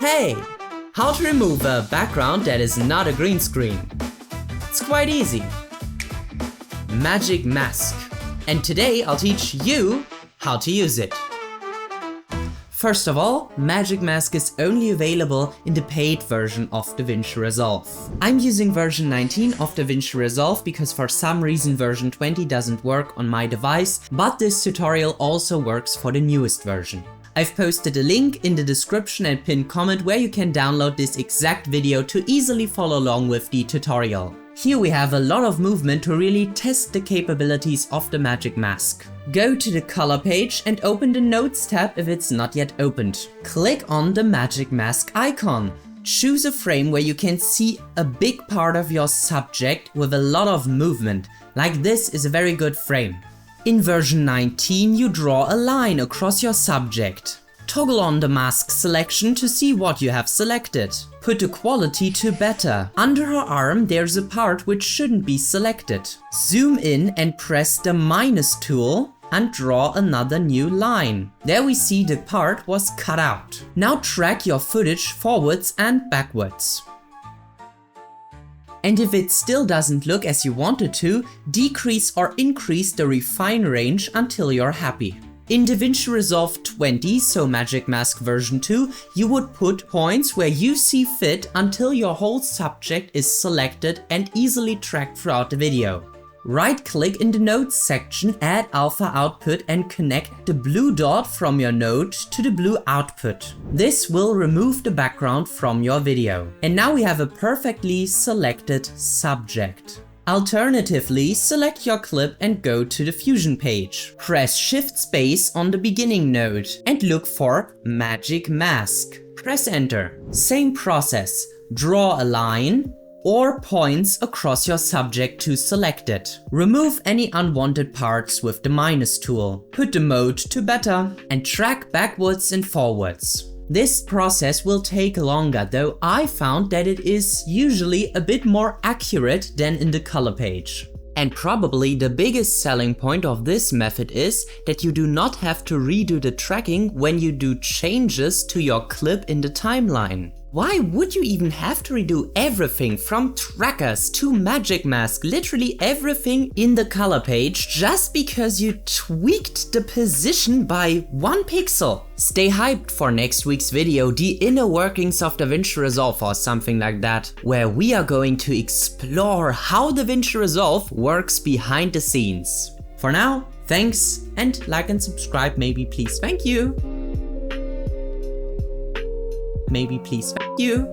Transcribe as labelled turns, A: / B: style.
A: Hey! How to remove a background that is not a green screen. It's quite easy. Magic Mask. And today I'll teach you how to use it. First of all, Magic Mask is only available in the paid version of Davinci Resolve. I'm using version 19 of Davinci Resolve because for some reason version 20 doesn't work on my device, but this tutorial also works for the newest version. I've posted a link in the description and pinned comment where you can download this exact video to easily follow along with the tutorial. Here we have a lot of movement to really test the capabilities of the Magic Mask. Go to the color page and open the Notes tab if it's not yet opened. Click on the Magic Mask icon. Choose a frame where you can see a big part of your subject with a lot of movement. Like this is a very good frame. In version 19 you draw a line across your subject. Toggle on the mask selection to see what you have selected. Put the quality to better. Under her arm there's a part which shouldn't be selected. Zoom in and press the minus tool and draw another new line. There we see the part was cut out. Now track your footage forwards and backwards. And if it still doesn't look as you wanted to, decrease or increase the refine range until you're happy. In Davinci Resolve 20, so Magic Mask version 2, you would put points where you see fit until your whole subject is selected and easily tracked throughout the video. Right-click in the Notes section, add alpha output and connect the blue dot from your node to the blue output. This will remove the background from your video. And now we have a perfectly selected subject. Alternatively, select your clip and go to the Fusion page. Press Shift Space on the beginning node and look for Magic Mask. Press Enter. Same process. Draw a line or points across your subject to select it. Remove any unwanted parts with the minus tool. Put the mode to better and track backwards and forwards. This process will take longer, though I found that it is usually a bit more accurate than in the color page. And probably the biggest selling point of this method is that you do not have to redo the tracking when you do changes to your clip in the timeline. Why would you even have to redo everything from trackers to Magic Mask, literally everything in the color page, just because you tweaked the position by 1 pixel? Stay hyped for next week's video, the inner workings of Davinci Resolve or something like that, where we are going to explore how Davinci Resolve works behind the scenes. For now, thanks, and like and subscribe maybe please, thank you. Maybe please, thank you.